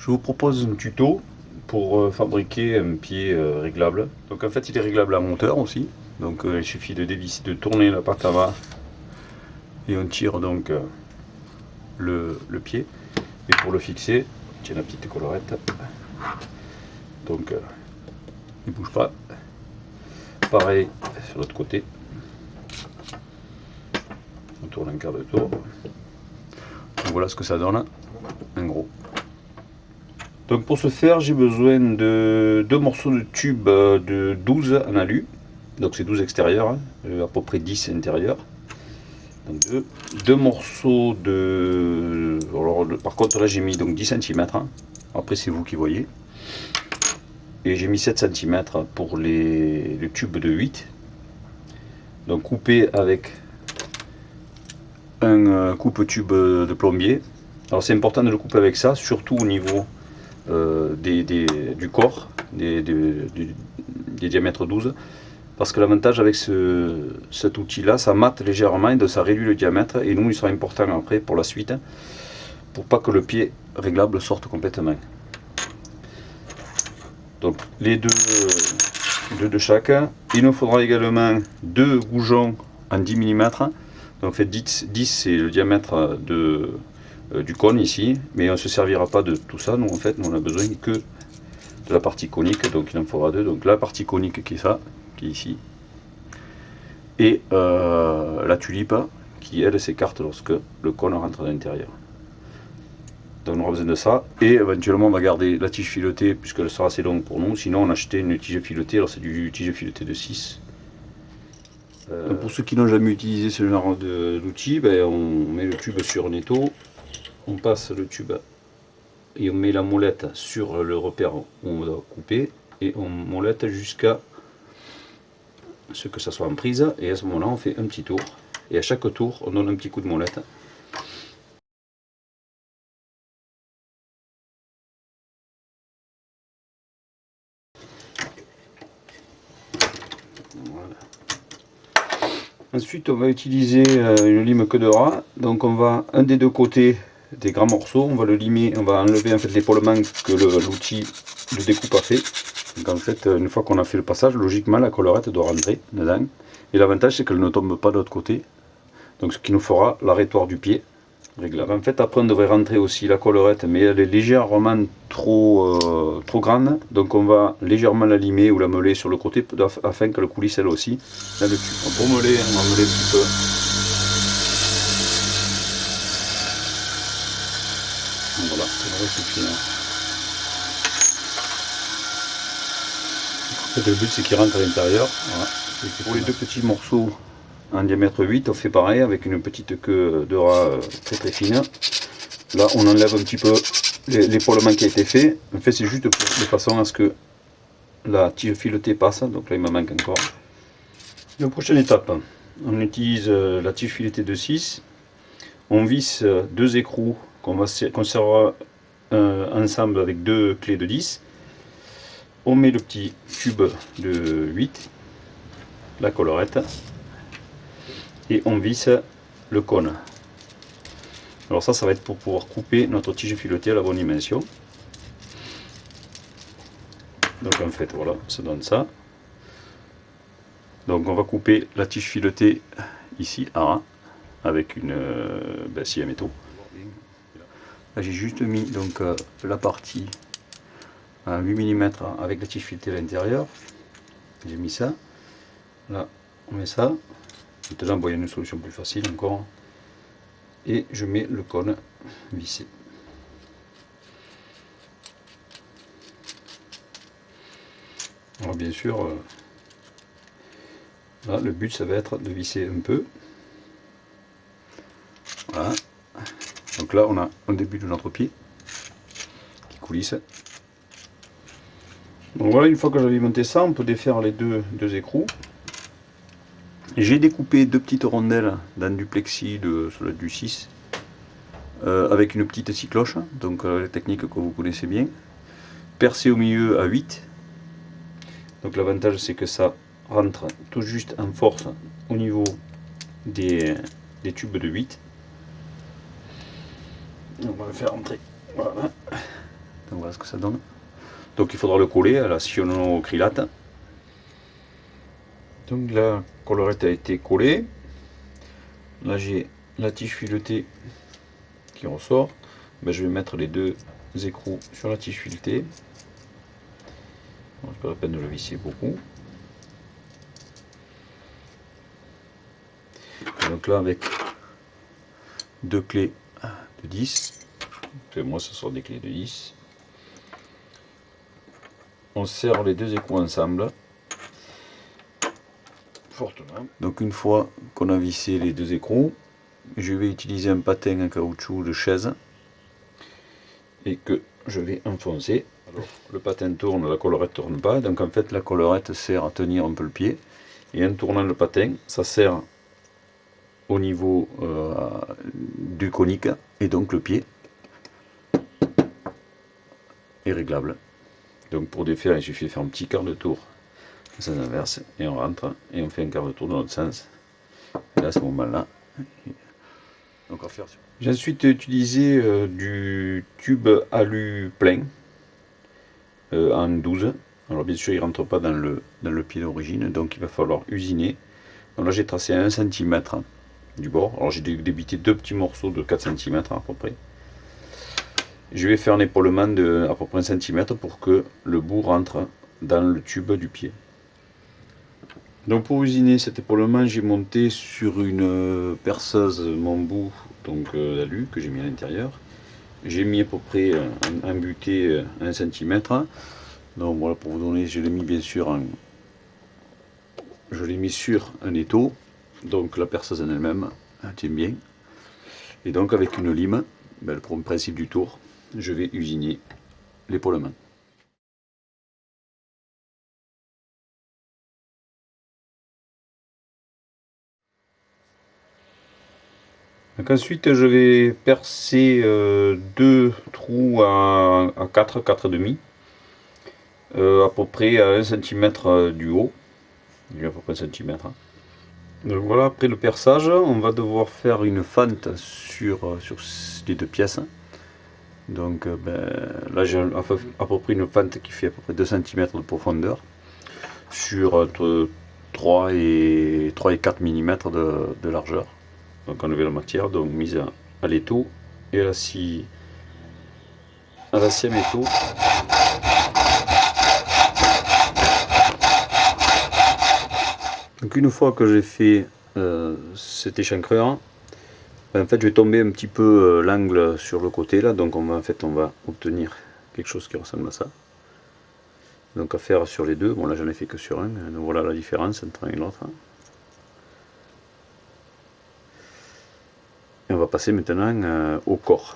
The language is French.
Je vous propose un tuto pour fabriquer un pied réglable. Donc en fait il est réglable à monteur aussi. Donc il suffit de dévisser, de tourner la patte avant et on tire donc le pied. Et pour le fixer, on tient la petite collerette. Donc il ne bouge pas. Pareil sur l'autre côté. On tourne un quart de tour. Donc voilà ce que ça donne en gros. Donc pour ce faire, j'ai besoin de deux morceaux de tube de 12 en alu. Donc c'est 12 extérieurs, hein, à peu près 10 intérieurs. Donc deux morceaux de... Alors, par contre là j'ai mis donc 10 cm. Hein. Après c'est vous qui voyez. Et j'ai mis 7 cm pour le tube de 8. Donc coupé avec un coupe-tube de plombier. Alors c'est important de le couper avec ça, surtout au niveau du corps, des diamètres 12, parce que l'avantage avec cet outil là, ça mate légèrement et donc ça réduit le diamètre, et nous il sera important après pour la suite pour pas que le pied réglable sorte complètement. Donc les deux de chaque. Il nous faudra également deux goujons en 10 mm, donc fait 10 c'est le diamètre du cône ici, mais on ne se servira pas de tout ça. Nous en fait, nous on a besoin que de la partie conique, donc il en faudra deux. Donc la partie conique qui est ça, qui est ici, et la tulipe qui elle s'écarte lorsque le cône rentre à l'intérieur. Donc on aura besoin de ça, et éventuellement on va garder la tige filetée puisqu'elle sera assez longue pour nous. Sinon on a acheté une tige filetée, alors c'est du tige fileté de 6. Pour ceux qui n'ont jamais utilisé ce genre d'outil, ben, on met le tube sur un étau. On passe le tube et on met la molette sur le repère où on doit couper et on molette jusqu'à ce que ça soit en prise, et à ce moment là on fait un petit tour et à chaque tour on donne un petit coup de molette. Voilà. Ensuite on va utiliser une lime queue de rat, donc on va un des deux côtés des grands morceaux, on va le limer, on va enlever en fait l'épaulement que l'outil de découpe a fait. Donc en fait une fois qu'on a fait le passage, logiquement la collerette doit rentrer dedans, et l'avantage c'est qu'elle ne tombe pas de l'autre côté, donc ce qui nous fera l'arrêtoire du pied réglable. En fait après on devrait rentrer aussi la collerette, mais elle est légèrement trop grande, donc on va légèrement la limer ou la meuler sur le côté afin qu'elle coulisse elle aussi là-dessus. Pour meuler, on va meuler un petit peu. Voilà, ça suffit. En fait, le but c'est qu'il rentre à l'intérieur. Voilà. Pour les deux petits morceaux en diamètre 8, on fait pareil avec une petite queue de rat très fine. Là on enlève un petit peu l'épaulement qui a été fait. En fait c'est juste de façon à ce que la tige filetée passe. Donc là il me manque encore. La prochaine étape, on utilise la tige filetée de 6. On visse deux écrous qu'on conservera ensemble avec deux clés de 10. On met le petit tube de 8, la collerette, et on visse le cône. Alors ça va être pour pouvoir couper notre tige filetée à la bonne dimension. Donc en fait voilà, ça donne ça. Donc on va couper la tige filetée ici à ras avec une scie à métaux. Là j'ai juste mis donc la partie à 8 mm avec la tige filetée à l'intérieur. J'ai mis ça. Là on met ça. Maintenant bon, il y a une solution plus facile encore. Et je mets le cône vissé. Alors bien sûr, là le but ça va être de visser un peu. Voilà. Donc là on a un début de notre pied qui coulisse. Donc voilà, une fois que j'avais monté ça, on peut défaire les deux écrous. J'ai découpé deux petites rondelles dans du plexi du 6 avec une petite scie cloche, donc la technique que vous connaissez bien, percé au milieu à 8. Donc l'avantage c'est que ça rentre tout juste en force au niveau des tubes de 8. On va le faire rentrer, voilà, Donc voilà ce que ça donne. Donc il faudra le coller à la cyanocrylate. Donc la collerette a été collée. Là j'ai la tige filetée qui ressort. Ben, je vais mettre les deux écrous sur la tige filetée. Bon, c'est pas la peine de le visser beaucoup. Et donc là avec deux clés de 10. Et moi ce sont des clés de 10. On serre les deux écrous ensemble fortement. Donc une fois qu'on a vissé les deux écrous, je vais utiliser un patin en caoutchouc de chaise et que je vais enfoncer. Alors, le patin tourne, la collerette tourne pas, donc en fait la collerette sert à tenir un peu le pied, et en tournant le patin, ça sert au niveau du conique, et donc le pied est réglable. Donc pour défaire, il suffit de faire un petit quart de tour en sens inverse, et on rentre, et on fait un quart de tour dans l'autre sens. Et là, à ce moment-là, donc on va faire. J'ai ensuite utilisé du tube alu plein en 12. Alors bien sûr, il ne rentre pas dans le pied d'origine, donc il va falloir usiner. Donc là, j'ai tracé à 1 cm du bord. Alors j'ai débité deux petits morceaux de 4 cm à peu près. Je vais faire un épaulement de à peu près 1 cm pour que le bout rentre dans le tube du pied. Donc pour usiner cet épaulement, j'ai monté sur une perceuse mon bout d'alu que j'ai mis à l'intérieur. J'ai mis à peu près un buté 1 cm. Donc voilà, pour vous donner, je l'ai mis bien sûr je l'ai mis sur un étau. Donc la perceuse en elle-même tient bien. Et donc avec une lime, le principe du tour, je vais usiner l'épaulement. Donc ensuite je vais percer deux trous à 4,5 à peu près à 1 cm du haut, à peu près 1 cm. Donc voilà, après le perçage, on va devoir faire une fente sur les deux pièces. Donc là j'ai à peu près une fente qui fait à peu près 2 cm de profondeur sur entre 3 et 4 mm de largeur. Donc enlever la matière, donc mise à l'étau et à la scie métaux. Donc une fois que j'ai fait cet échancreur, en fait je vais tomber un petit peu l'angle sur le côté là, donc on va obtenir quelque chose qui ressemble à ça. Donc à faire sur les deux, bon là j'en ai fait que sur un, donc voilà la différence entre un et l'autre. Et on va passer maintenant au corps.